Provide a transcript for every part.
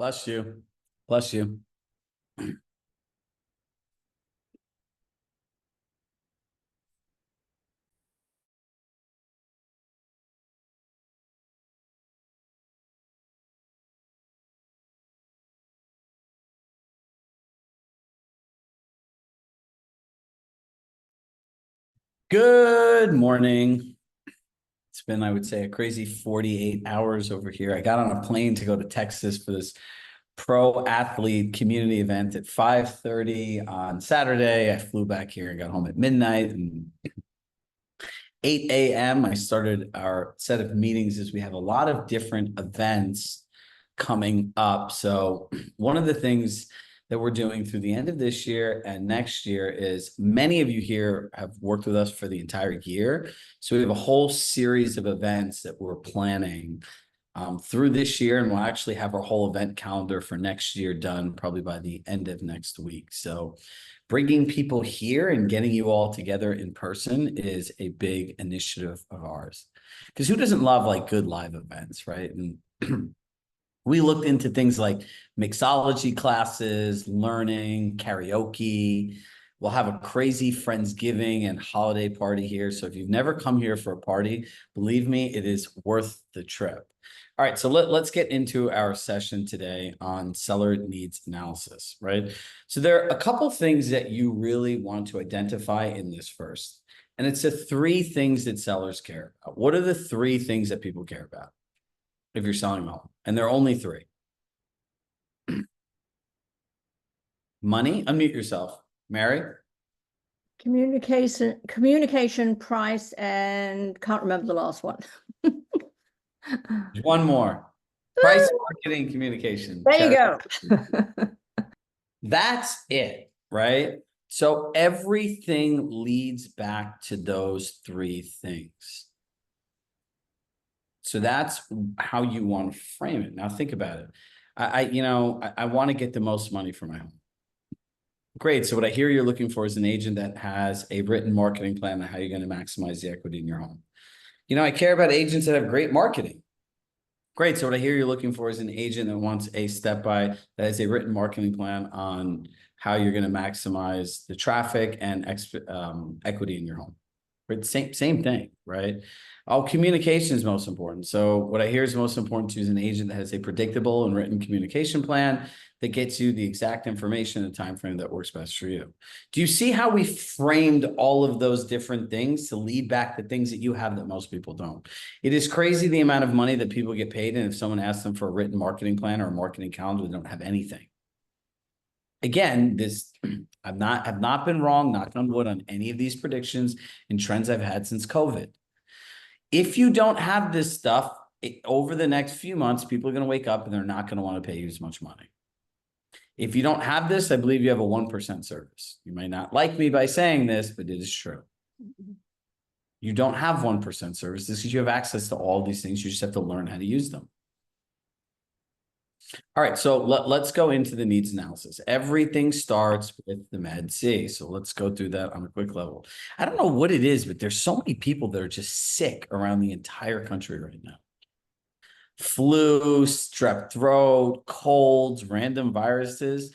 Bless you. Bless you. Good morning. It's been, I would say, a crazy 48 hours over here. I got on a plane to go to Texas for this pro athlete community event at 5:30 on Saturday. I flew back here and got home at midnight, and 8 a.m. I started our set of meetings as we have a lot of different events coming up. So one of the things that we're doing through the end of this year and next year is many of you here have worked with us for the entire year. So we have a whole series of events that we're planning through this year, and we'll actually have our whole event calendar for next year done probably by the end of next week. So bringing people here and getting you all together in person is a big initiative of ours. Because who doesn't love like good live events, right? And we looked into things like mixology classes, learning, karaoke. We'll have a crazy Friendsgiving and holiday party here. So if you've never come here for a party, believe me, it is worth the trip. All right, so let's get into our session today on seller needs analysis, right? So there are a couple things that you really want to identify in this first. And it's the three things that sellers care about. What are the three things that people care about if you're selling a home? And there are only three. Money, unmute yourself. Mary? Communication, price, and can't remember the last one. One more. Price, marketing, communication. There you go. That's it, right? So everything leads back to those three things. So that's how you want to frame it. Now think about it. I want to get the most money for my home. Great. So what I hear you're looking for is an agent that has a written marketing plan on how you're going to maximize the equity in your home. I care about agents that have great marketing. Great. So what I hear you're looking for is an agent that wants a that has a written marketing plan on how you're going to maximize the traffic and equity in your home. Right? Same thing, right? Communication is most important. So what I hear is most important to you is an agent that has a predictable and written communication plan that gets you the exact information and time frame that works best for you. Do you see how we framed all of those different things to lead back the things that you have that most people don't? It is crazy the amount of money that people get paid, and if someone asks them for a written marketing plan or a marketing calendar, they don't have anything. Again, I've not been wrong, knock on wood, on any of these predictions and trends I've had since COVID. If you don't have this stuff over the next few months, people are going to wake up and they're not going to want to pay you as much money. If you don't have this, I believe you have a 1% service. You might not like me by saying this, but it is true. You don't have 1% service. This is because you have access to all these things. You just have to learn how to use them. All right, so let's go into the needs analysis. Everything starts with the Med C. So let's go through that on a quick level. I don't know what it is, but there's so many people that are just sick around the entire country right now. Flu, strep throat, colds, random viruses.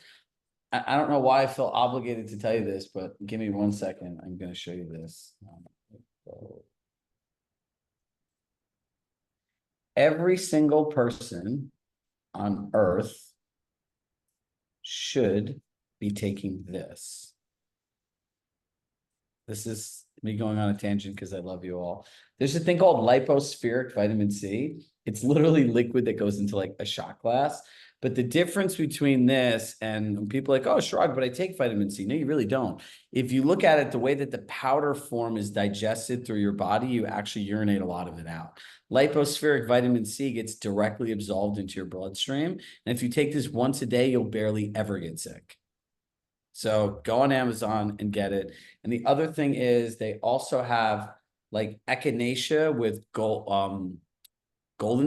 I don't know why I feel obligated to tell you this, but give me 1 second. I'm going to show you this. Every single person on Earth should be taking this. This is me going on a tangent because I love you all. There's a thing called lipospheric vitamin C. It's literally liquid that goes into like a shot glass. But the difference between this and people are like, oh, shrug, but I take vitamin C. No, you really don't. If you look at it, the way that the powder form is digested through your body, you actually urinate a lot of it out. Lipospheric vitamin C gets directly absorbed into your bloodstream. And if you take this once a day, you'll barely ever get sick. So go on Amazon and get it. And the other thing is they also have like echinacea with golden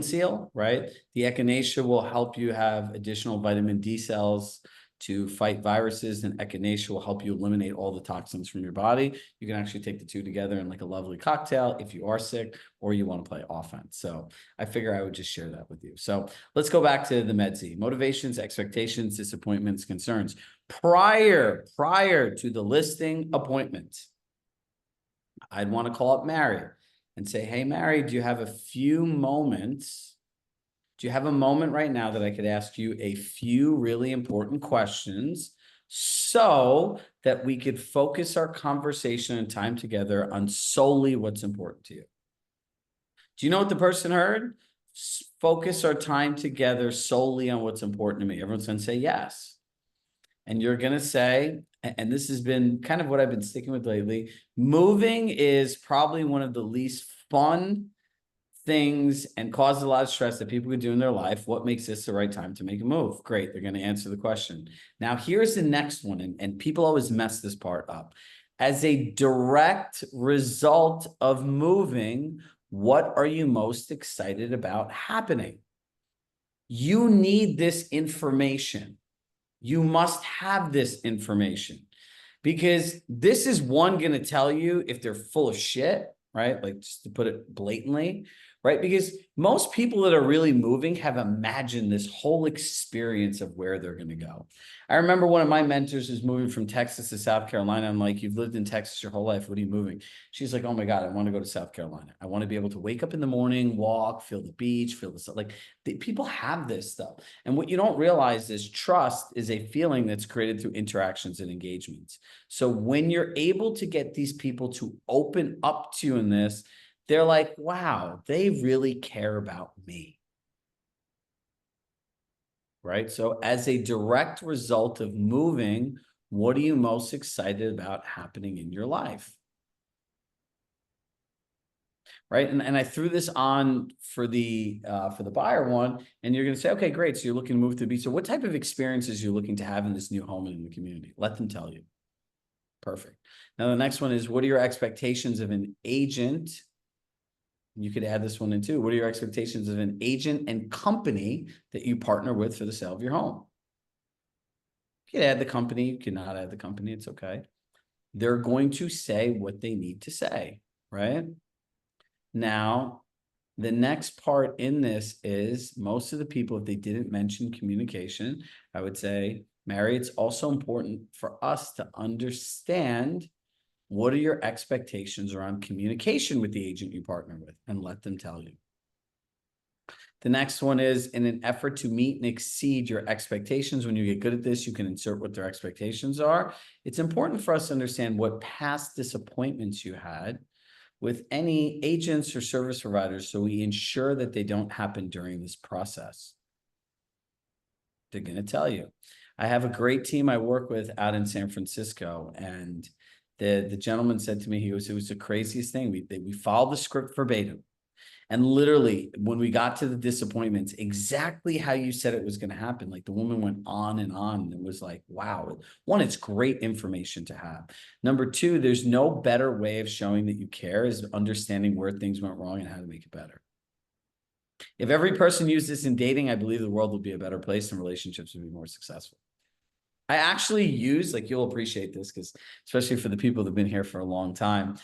seal, right? The echinacea will help you have additional vitamin D cells to fight viruses, and echinacea will help you eliminate all the toxins from your body. You can actually take the two together in like a lovely cocktail if you are sick or you want to play offense. So I figure I would just share that with you. So let's go back to the Med-Z. Motivations, expectations, disappointments, concerns. Prior to the listing appointment, I'd want to call up Mary and say, hey, Mary, do you have a few moments? Do you have a moment right now that I could ask you a few really important questions so that we could focus our conversation and time together on solely what's important to you? Do you know what the person heard? Focus our time together solely on what's important to me. Everyone's going to say yes. And you're going to say, and this has been kind of what I've been sticking with lately, moving is probably one of the least fun things and causes a lot of stress that people could do in their life. What makes this the right time to make a move? Great. They're going to answer the question. Now, here's the next one. And people always mess this part up. As a direct result of moving, what are you most excited about happening? You need this information. You must have this information, because this is one going to tell you if they're full of shit, right? Like, just to put it blatantly, right? Because most people that are really moving have imagined this whole experience of where they're going to go. I remember one of my mentors was moving from Texas to South Carolina. I'm like, you've lived in Texas your whole life. What are you moving? She's like, oh my God, I want to go to South Carolina. I want to be able to wake up in the morning, walk, feel the beach, feel the sun. Like, people have this stuff. And what you don't realize is trust is a feeling that's created through interactions and engagements. So when you're able to get these people to open up to you in this, they're like, wow, they really care about me. Right? So as a direct result of moving, what are you most excited about happening in your life? Right? And I threw this on for the buyer one, and you're going to say, okay, great. So you're looking to move to the beach. So what type of experiences you're looking to have in this new home and in the community? Let them tell you. Perfect. Now, the next one is, what are your expectations of an agent? You could add this one in too. What are your expectations of an agent and company that you partner with for the sale of your home? You could add the company. You cannot add the company. It's okay. They're going to say what they need to say, right? Now, the next part in this is, most of the people, if they didn't mention communication, I would say, Mary, it's also important for us to understand, what are your expectations around communication with the agent you partner with, and let them tell you. The next one is, in an effort to meet and exceed your expectations. When you get good at this, you can insert what their expectations are. It's important for us to understand what past disappointments you had with any agents or service providers, so we ensure that they don't happen during this process. They're going to tell you. I have a great team I work with out in San Francisco, and the gentleman said to me, he goes, it was the craziest thing. We followed the script verbatim. And literally, when we got to the disappointments, exactly how you said it was going to happen. Like, the woman went on and on, and it was like, wow. One, it's great information to have. Number two, there's no better way of showing that you care is understanding where things went wrong and how to make it better. If every person used this in dating, I believe the world would be a better place and relationships would be more successful. I actually use, like, you'll appreciate this, because especially for the people that have been here for a long time,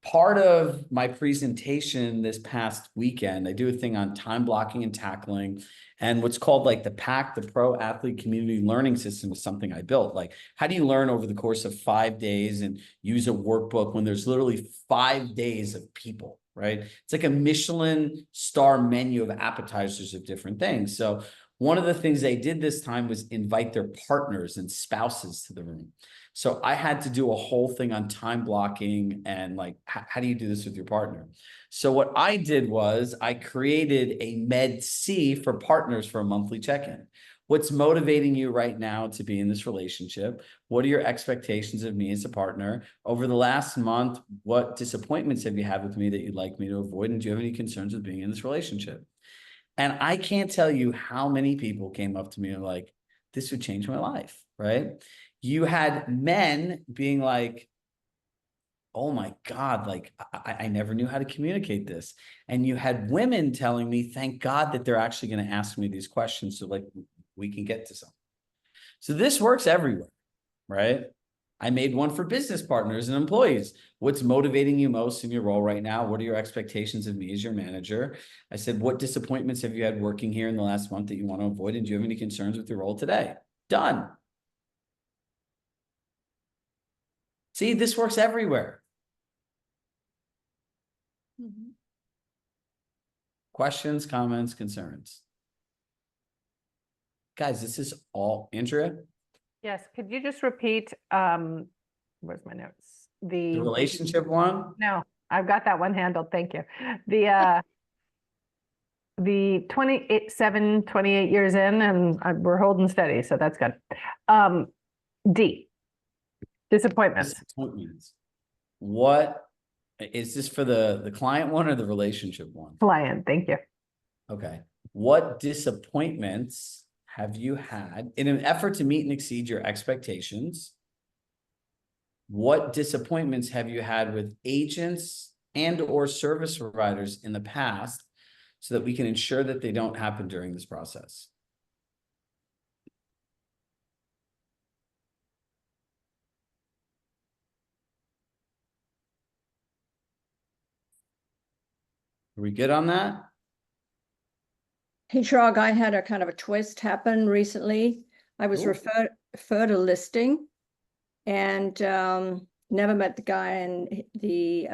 part of my presentation this past weekend, I do a thing on time blocking and tackling, and what's called like the PAC, the Pro Athlete Community Learning System, is something I built. Like, how do you learn over the course of 5 days and use a workbook when there's literally 5 days of people, right? It's like a Michelin star menu of appetizers of different things. So one of the things they did this time was invite their partners and spouses to the room. So I had to do a whole thing on time blocking and like, how do you do this with your partner? So what I did was I created a Med-Z for partners for a monthly check-in. What's motivating you right now to be in this relationship? What are your expectations of me as a partner? Over the last month, what disappointments have you had with me that you'd like me to avoid? And do you have any concerns with being in this relationship? And I can't tell you how many people came up to me and like, this would change my life, right? You had men being like, oh my God, like I never knew how to communicate this. And you had women telling me, thank God that they're actually going to ask me these questions so like we can get to something. So this works everywhere, right? I made one for business partners and employees. What's motivating you most in your role right now? What are your expectations of me as your manager? I said, what disappointments have you had working here in the last month that you want to avoid? And do you have any concerns with your role today? Done. See, this works everywhere. Questions, comments, concerns? Guys, this is all, Andrea, Yes, could you just repeat, where's my notes? the relationship one. No, I've got that one handled, thank you. The 28 years in and we're holding steady, so that's good. D, disappointments. Disappointments. What is this for the client one or the relationship one? Client, thank you. Okay. What disappointments have you had in an effort to meet and exceed your expectations? What disappointments have you had with agents and or service providers in the past so that we can ensure that they don't happen during this process? Are we good on that? Hey, Shrug, I had a kind of a twist happen recently. I was Ooh. referred a listing and never met the guy, and the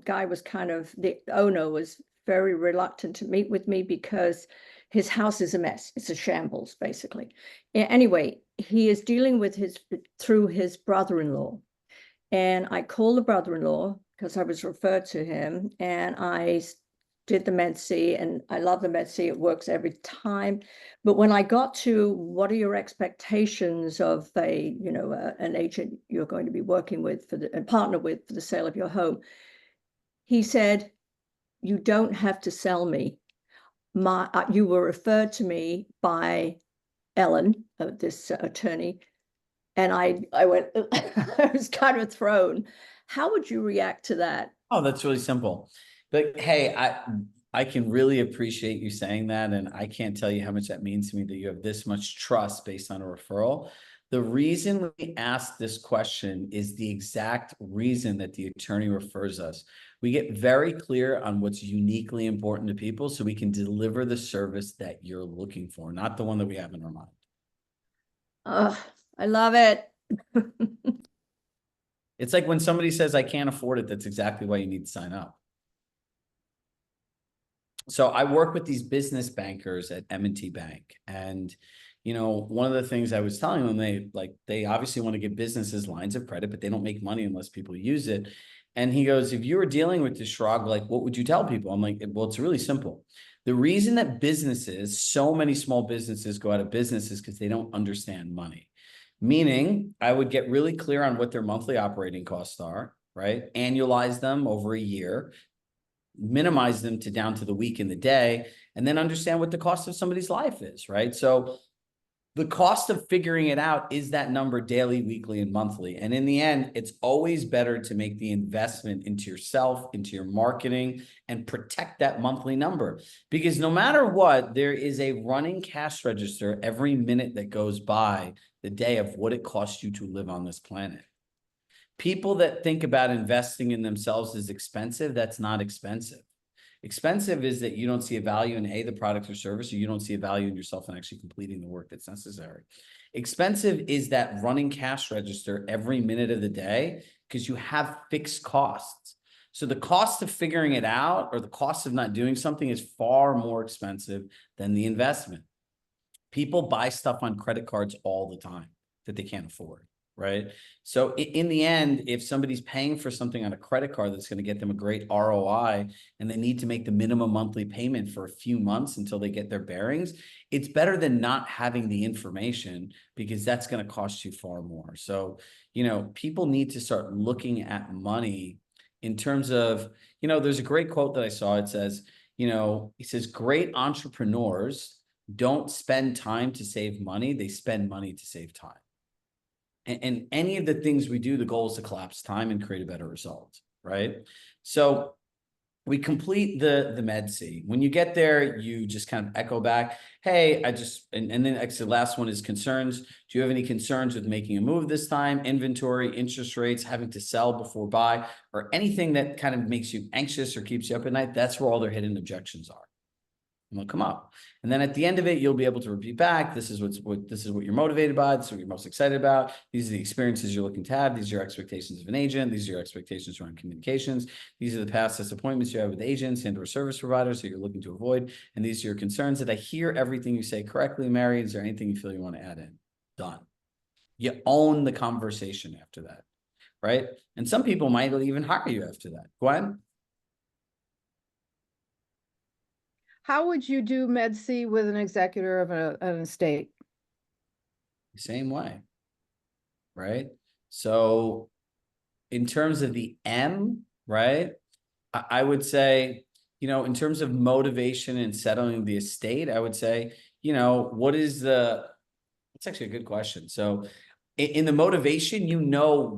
guy was the owner was very reluctant to meet with me because his house is a mess. It's a shambles, basically. Anyway, he is dealing with through his brother-in-law. And I called the brother-in-law because I was referred to him, and I did the Med-C, and I love the Med-C. It works every time. But when I got to what are your expectations of an agent you're going to be working with and partner with for the sale of your home, he said, you don't have to sell me. You were referred to me by Ellen, this attorney. And I went, I was kind of thrown. How would you react to that? Oh, that's really simple. But hey, I can really appreciate you saying that. And I can't tell you how much that means to me that you have this much trust based on a referral. The reason we ask this question is the exact reason that the attorney refers us. We get very clear on what's uniquely important to people so we can deliver the service that you're looking for, not the one that we have in our mind. I love it. It's like when somebody says, I can't afford it, that's exactly why you need to sign up. So I work with these business bankers at M&T Bank. And, one of the things I was telling them, they obviously want to give businesses lines of credit, but they don't make money unless people use it. And he goes, if you were dealing with this, Shrug, what would you tell people? I'm like, well, it's really simple. The reason that so many small businesses go out of business is because they don't understand money. Meaning I would get really clear on what their monthly operating costs are, right? Annualize them over a year, minimize them down to the week and the day, and then understand what the cost of somebody's life is, right? So the cost of figuring it out is that number daily, weekly, and monthly. And in the end, it's always better to make the investment into yourself, into your marketing, and protect that monthly number. Because no matter what, there is a running cash register every minute that goes by the day of what it costs you to live on this planet. People that think about investing in themselves as expensive, that's not expensive. Expensive is that you don't see a value in the product or service, or you don't see a value in yourself in actually completing the work that's necessary. Expensive is that running cash register every minute of the day because you have fixed costs. So the cost of figuring it out or the cost of not doing something is far more expensive than the investment. People buy stuff on credit cards all the time that they can't afford. Right. So in the end, if somebody's paying for something on a credit card that's going to get them a great ROI and they need to make the minimum monthly payment for a few months until they get their bearings, it's better than not having the information because that's going to cost you far more. So, people need to start looking at money in terms of, there's a great quote that I saw. It says, he says, great entrepreneurs don't spend time to save money. They spend money to save time. And any of the things we do, the goal is to collapse time and create a better result, right? So we complete the med C. When you get there, you just kind of echo back, hey, and then actually the last one is concerns. Do you have any concerns with making a move this time? Inventory, interest rates, having to sell before buy, or anything that kind of makes you anxious or keeps you up at night? That's where all their hidden objections are. And they'll come up. And then at the end of it, you'll be able to repeat back. This is what you're motivated by. This is what you're most excited about. These are the experiences you're looking to have. These are your expectations of an agent. These are your expectations around communications. These are the past disappointments you have with agents and or service providers that you're looking to avoid. And these are your concerns. Did I hear everything you say correctly, Mary? Is there anything you feel you want to add in? Done. You own the conversation after that, right? And some people might even hire you after that. Gwen? How would you do Med C with an executor of an estate? Same way, right? So in terms of the M, right, I would say, in terms of motivation and settling the estate, I would say, it's actually a good question. So in the motivation,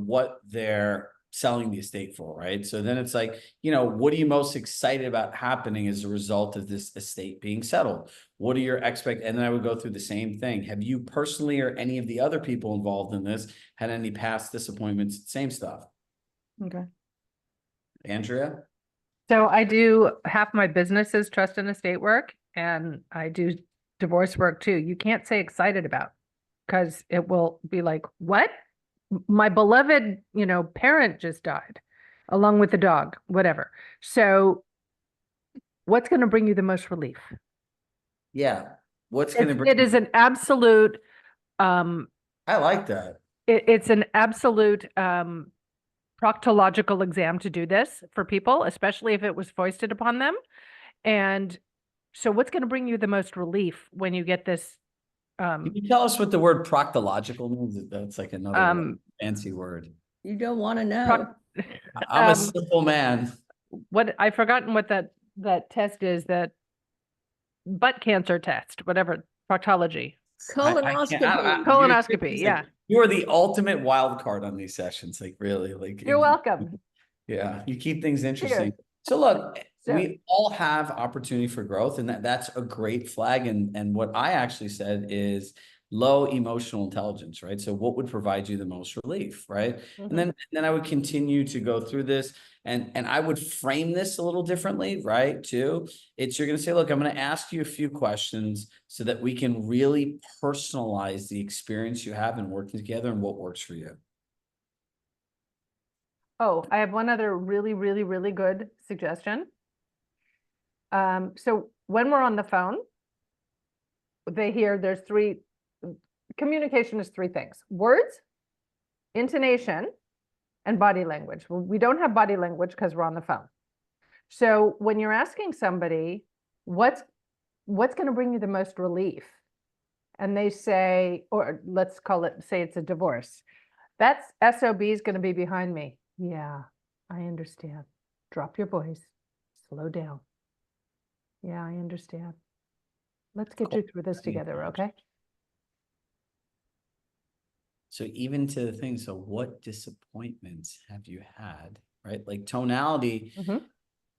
what they're selling the estate for, right? So then it's like, what are you most excited about happening as a result of this estate being settled? What are your and then I would go through the same thing. Have you personally or any of the other people involved in this had any past disappointments? Same stuff. Okay. Andrea? So I do half my business is trust and estate work, and I do divorce work too. You can't say excited about, because it will be like, what? My beloved, parent just died along with the dog, whatever. So what's going to bring you the most relief? Yeah. What's going to bring It is an absolute, I like that. it's an absolute proctological exam to do this for people, especially if it was foisted upon them. And so what's going to bring you the most relief when you get this? Can you tell us what the word proctological means? That's like another fancy word. You don't want to know. I'm a simple man. What I've forgotten what that test is, that butt cancer test, whatever, proctology. Colonoscopy. Colonoscopy, yeah. You are the ultimate wild card on these sessions. Like really, like You're welcome. Yeah, you keep things interesting. Cheers. So look, So- we all have opportunity for growth, and that's a great flag. And what I actually said is low emotional intelligence, right? So what would provide you the most relief, right? Mhm. And then I would continue to go through this, and I would frame this a little differently, right? Too. You're going to say, look, I'm going to ask you a few questions so that we can really personalize the experience you have in working together and what works for you. Oh, I have one other really, really, really good suggestion. So when we're on the phone, communication is three things: words, intonation, and body language. Well, we don't have body language because we're on the phone. So when you're asking somebody, what's going to bring you the most relief? And they say, or let's say it's a divorce. That's SOB is going to be behind me. Yeah, I understand. Drop your voice. Slow down. Yeah, I understand. Let's get you through this together, okay? So even to the thing, so what disappointments have you had, right? Like tonality,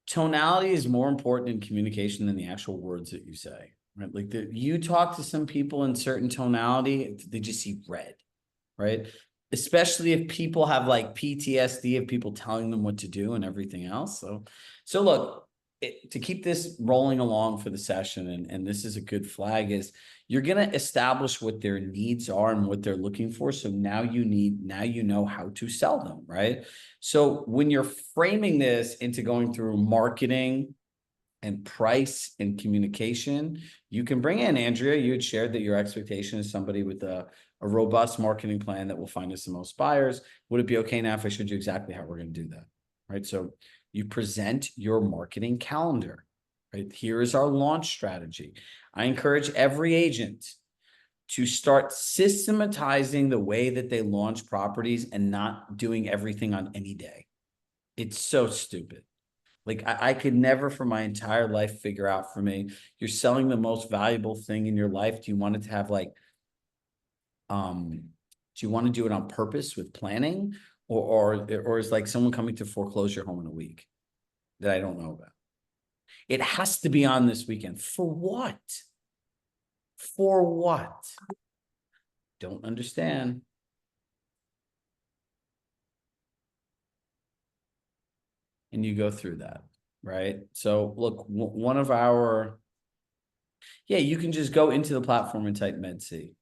tonality is more important in communication than the actual words that you say, right? Like you talk to some people in certain tonality, they just see red, right? Especially if people have like PTSD of people telling them what to do and everything else. So look, to keep this rolling along for the session, and this is a good flag, is you're going to establish what their needs are and what they're looking for. So now you know how to sell them, right? So when you're framing this into going through marketing and price and communication, you can bring in, Andrea, you had shared that your expectation is somebody with a robust marketing plan that will find us the most buyers. Would it be okay now if I showed you exactly how we're going to do that, right? So you present your marketing calendar, right? Here is our launch strategy. I encourage every agent to start systematizing the way that they launch properties and not doing everything on any day. It's so stupid. Like I could never for my entire life figure out, for me, you're selling the most valuable thing in your life. Do you want it to have like, do you want to do it on purpose with planning, or is like someone coming to foreclose your home in a week that I don't know about, It has to be on this weekend. For what? For what? Don't understand. And you go through that, right? So look, one of our, yeah, you can just go into the platform and type MedC.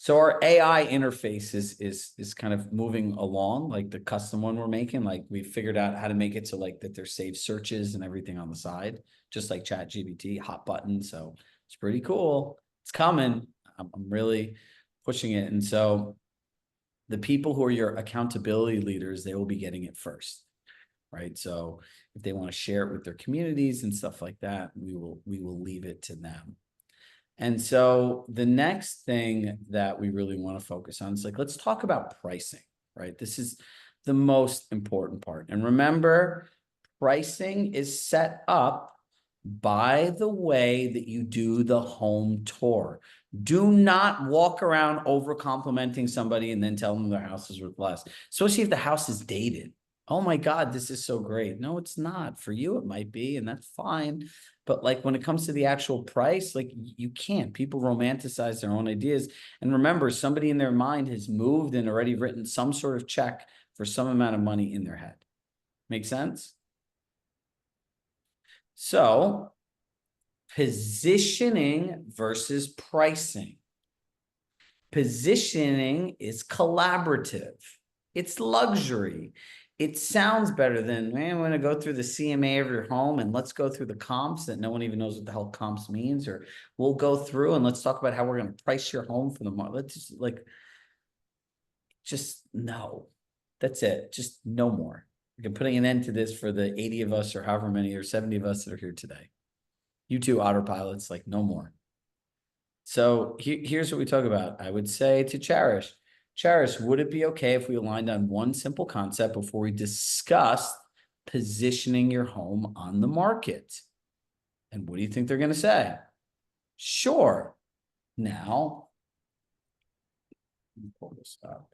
So our AI interface is kind of moving along, like the custom one we're making. Like we figured out how to make it so like that there's saved searches and everything on the side, just like ChatGPT, hot button. So it's pretty cool. It's coming. I'm really pushing it. And so the people who are your accountability leaders, they will be getting it first, right? So if they want to share it with their communities and stuff like that, we will leave it to them. And so the next thing that we really want to focus on is like, let's talk about pricing, right? This is the most important part. And remember, pricing is set up by the way that you do the home tour. Do not walk around over complimenting somebody and then tell them their house is worth less, especially if the house is dated. Oh my God, this is so great. No, it's not. For you, it might be, and that's fine. But like when it comes to the actual price, like you can't. People romanticize their own ideas. And remember, somebody in their mind has moved and already written some sort of check for some amount of money in their head. Make sense? So positioning versus pricing. Positioning is collaborative. It's luxury. It sounds better than, man, I'm going to go through the CMA of your home and let's go through the comps that no one even knows what the hell comps means, or we'll go through and let's talk about how we're going to price your home for the month. Let's just like, just no, that's it. Just no more. We're putting an end to this for the 80 of us or however many or 70 of us that are here today. You two autopilots, like no more. So here's what we talk about. I would say to Cherish, would it be okay if we aligned on one simple concept before we discuss positioning your home on the market? And what do you think they're going to say? Sure. Now, let me pull this up.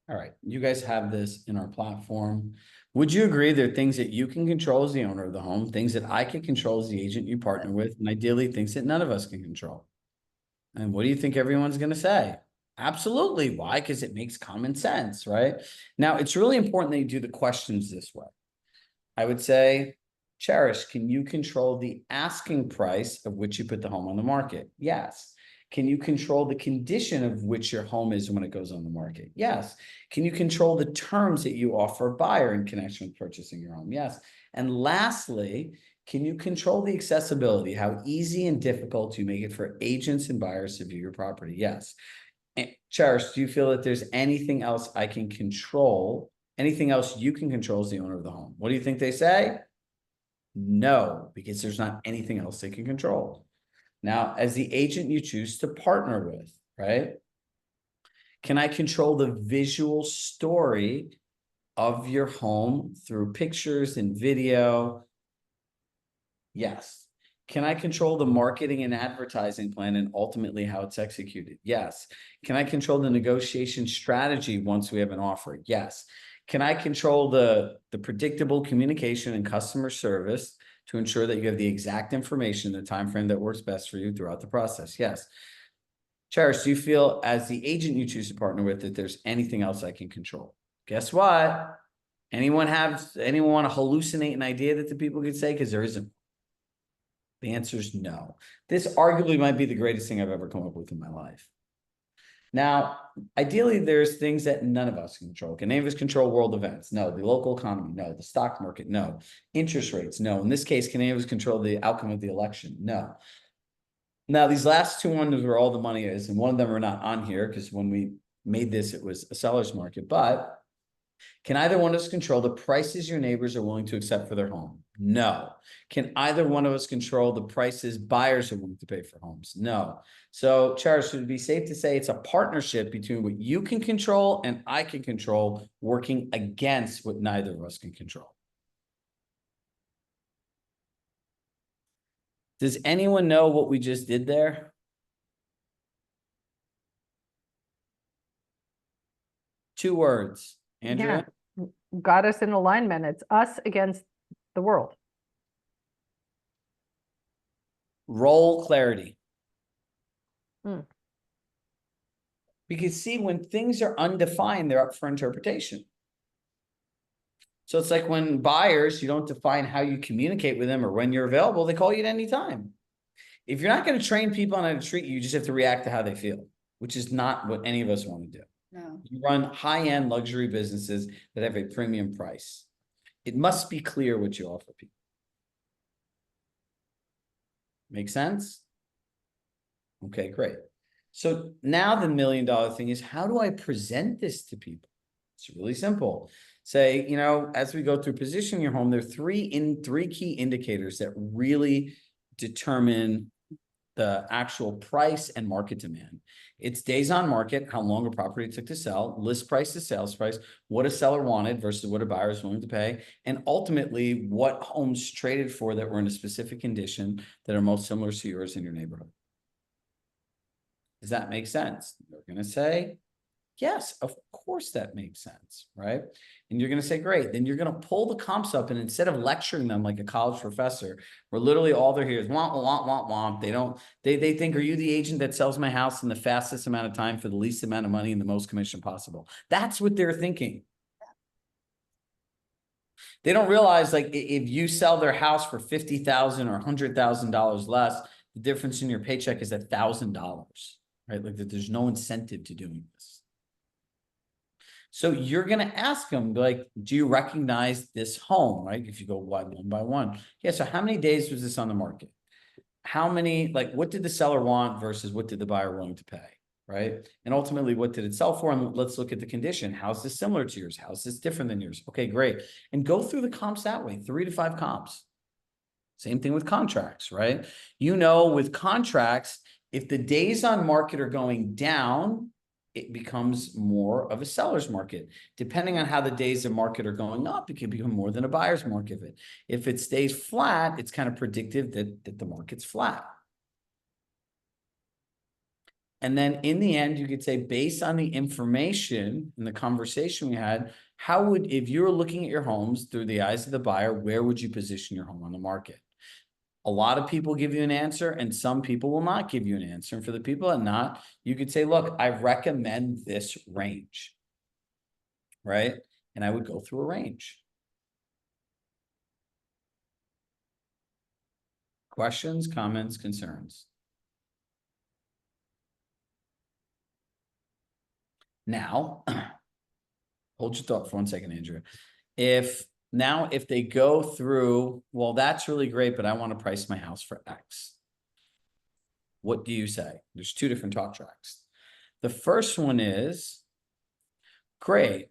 All right, you guys have this in our platform. Would you agree there are things that you can control as the owner of the home, things that I can control as the agent you partner with, and ideally things that none of us can control? And what do you think everyone's going to say? Absolutely. Why? Because it makes common sense, right? Now, it's really important that you do the questions this way. I would say, Cherish, can you control the asking price of which you put the home on the market? Yes. Can you control the condition of which your home is when it goes on the market? Yes. Can you control the terms that you offer a buyer in connection with purchasing your home? Yes. And lastly, can you control the accessibility, how easy and difficult you make it for agents and buyers to view your property? Yes. And Cherish, do you feel that there's anything else I can control? Anything else you can control as the owner of the home? What do you think they say? No, because there's not anything else they can control. Now, as the agent you choose to partner with, right? Can I control the visual story of your home through pictures and video? Yes. Can I control the marketing and advertising plan and ultimately how it's executed? Yes. Can I control the negotiation strategy once we have an offer? Yes. Can I control the predictable communication and customer service to ensure that you have the exact information, the time frame that works best for you throughout the process? Yes. Cherish, do you feel as the agent you choose to partner with that there's anything else I can control? Guess what? Anyone want to hallucinate an idea that the people could say? Because there isn't. The answer is no. This arguably might be the greatest thing I've ever come up with in my life. Now, ideally, there's things that none of us can control. Can any of us control world events? No. The local economy? No. The stock market? No. Interest rates? No. In this case, can any of us control the outcome of the election? No. Now, these last two ones are where all the money is, and one of them are not on here because when we made this, it was a seller's market. But Can either one of us control the prices your neighbors are willing to accept for their home? No. Can either one of us control the prices buyers are willing to pay for homes? No. So, Charis, should it be safe to say it's a partnership between what you can control and I can control, working against what neither of us can control? Does anyone know what we just did there? Two words. Andrea? Yeah. Got us in alignment. It's us against the world. Role clarity. Hmm. Because see, when things are undefined, they're up for interpretation. So it's like when buyers, you don't define how you communicate with them or when you're available, they call you at any time. If you're not going to train people on how to treat you, you just have to react to how they feel, which is not what any of us want to do. No. You run high-end luxury businesses that have a premium price. It must be clear what you offer people. Make sense? Okay, great. So now the $1 million thing is, how do I present this to people? It's really simple. Say, you know, as we go through positioning your home, there are three key indicators that really determine the actual price and market demand. It's days on market, how long a property took to sell, list price to sales price, what a seller wanted versus what a buyer is willing to pay, and ultimately what homes traded for that were in a specific condition that are most similar to yours in your neighborhood. Does that make sense? You're going to say, yes, of course that makes sense, right? And you're going to say, great. Then you're going to pull the comps up, and instead of lecturing them like a college professor, where literally all they're here is womp, womp, womp, womp. They think, are you the agent that sells my house in the fastest amount of time for the least amount of money and the most commission possible? That's what they're thinking. They don't realize, like, if you sell their house for $50,000 or $100,000 less, the difference in your paycheck is $1,000, right? Like, there's no incentive to doing this. So you're going to ask them, like, do you recognize this home, right? If you go one by one. Yeah, so how many days was this on the market? How many, like, what did the seller want versus what did the buyer willing to pay, right? And ultimately, what did it sell for? And let's look at the condition. How's this similar to yours? How's this different than yours? Okay, great. And go through the comps that way, 3 to 5 comps. Same thing with contracts, right? You know, with contracts, if the days on market are going down, it becomes more of a seller's market. Depending on how the days of market are going up, it can become more than a buyer's market. If it stays flat, it's kind of predictive that the market's flat. And then in the end, you could say, based on the information and the conversation we had, how would, if you were looking at your homes through the eyes of the buyer, where would you position your home on the market? A lot of people give you an answer, and some people will not give you an answer. And for the people that not, you could say, look, I recommend this range, right? And I would go through a range. Questions, comments, concerns? Now, hold your thought for 1 second, Andrea. If they go through, well, that's really great, but I want to price my house for X. What do you say? There's 2 different talk tracks. The first one is, great.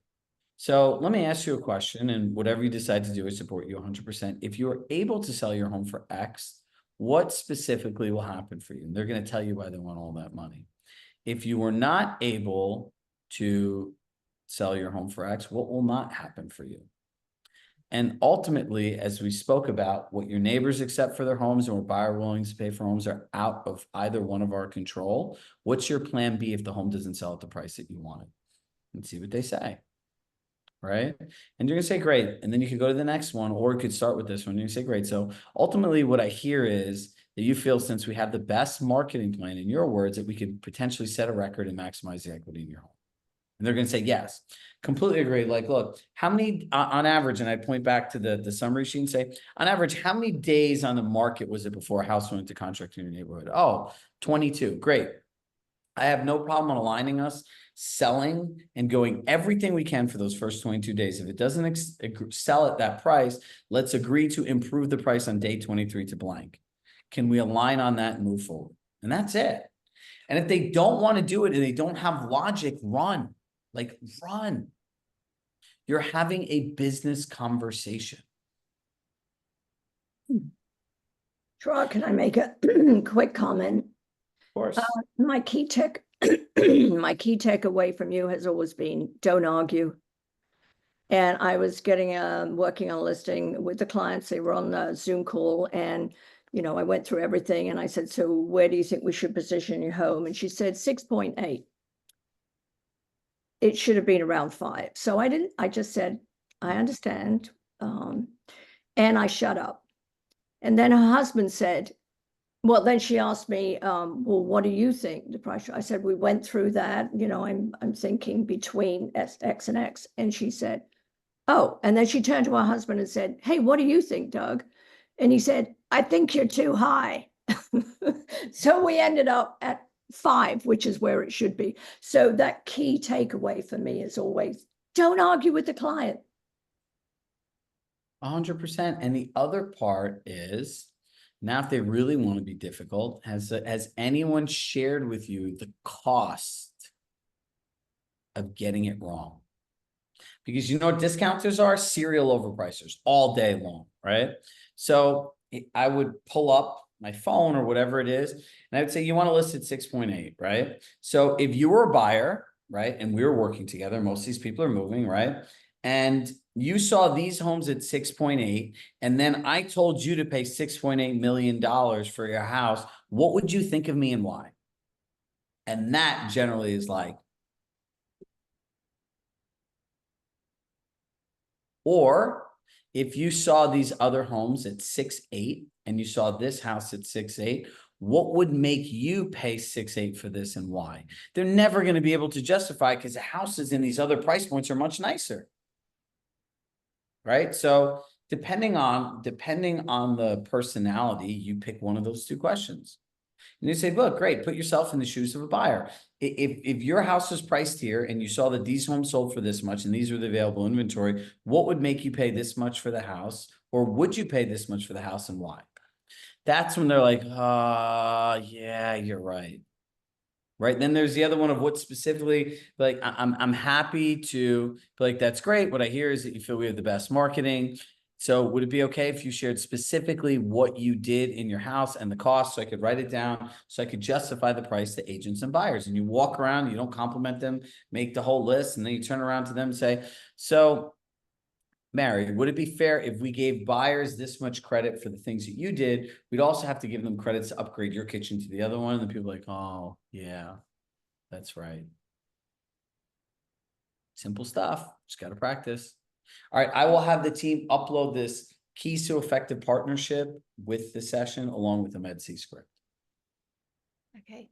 So let me ask you a question, and whatever you decide to do, I support you 100%. If you are able to sell your home for X, what specifically will happen for you? And they're going to tell you why they want all that money. If you were not able to sell your home for X, what will not happen for you? And ultimately, as we spoke about, what your neighbors accept for their homes and what buyer willing to pay for homes are out of either one of our control. What's your plan B if the home doesn't sell at the price that you wanted? And see what they say, right? And you're gonna say, great. And then you could go to the next one, or you could start with this one. And you say, great. So ultimately what I hear is that you feel, since we have the best marketing plan, in your words, that we could potentially set a record and maximize the equity in your home. And they're going to say, yes, completely agree. Like, look, how many on average, and I point back to the summary sheet and say, on average, how many days on the market was it before a house went into contract in your neighborhood? Oh, 22. Great. I have no problem aligning us, selling and going everything we can for those first 22 days. If it doesn't sell at that price, let's agree to improve the price on day 23 to blank. Can we align on that and move forward? And that's it. And if they don't want to do it and they don't have logic, run. Like, run. You're having a business conversation. Gerard, can I make a quick comment? Of course. My key takeaway from you has always been don't argue. And I was working on a listing with the clients. They were on a Zoom call, and I went through everything, and I said, "So where do you think we should position your home?" And she said 6.8. It should have been around 5. So I just said, "I understand," and I shut up. And then her husband said, well, then she asked me, well, what do you think the price? I said, we went through that, I'm thinking between X and X. And she said, oh, and then she turned to her husband and said, hey, what do you think, Doug? And he said, I think you're too high. So we ended up at 5, which is where it should be. So that key takeaway for me is always don't argue with the client. 100%. And the other part is, now if they really want to be difficult, has anyone shared with you the cost of getting it wrong? Because you know what discounters are? Serial overpricers all day long, right? So I would pull up my phone or whatever it is, and I would say, you want to list at 6.8, right? So if you were a buyer, right, and we were working together, most of these people are moving, right? And you saw these homes at 6.8, and then I told you to pay $6.8 million for your house, what would you think of me and why? And that generally is like, or if you saw these other homes at 6.8 and you saw this house at 6.8, what would make you pay 6.8 for this and why? They're never going to be able to justify, because the houses in these other price points are much nicer. Right? So depending on the personality, you pick one of those 2 questions. And you say, look, great, put yourself in the shoes of a buyer. If your house was priced here and you saw that these homes sold for this much and these were the available inventory, what would make you pay this much for the house? Or would you pay this much for the house and why? That's when they're like, yeah, you're right. Right. Then there's the other one of what specifically, like, I'm happy to be like, that's great. What I hear is that you feel we have the best marketing. So would it be okay if you shared specifically what you did in your house and the cost, so I could write it down, so I could justify the price to agents and buyers? And you walk around, you don't compliment them, make the whole list, and then you turn around to them and say, so Mary, would it be fair if we gave buyers this much credit for the things that you did? We'd also have to give them credits to upgrade your kitchen to the other one. And the people are like, oh, yeah, that's right. Simple stuff. Just got to practice. All right. I will have the team upload this Keys to Effective Partnership with the session along with the MedC script. Okay.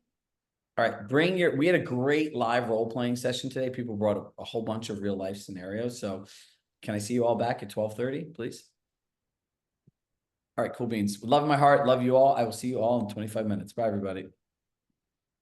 All right. We had a great live role-playing session today. People brought a whole bunch of real life scenarios. So can I see you all back at 12:30, please? All right, cool beans. With love in my heart, love you all. I will see you all in 25 minutes. Bye, everybody.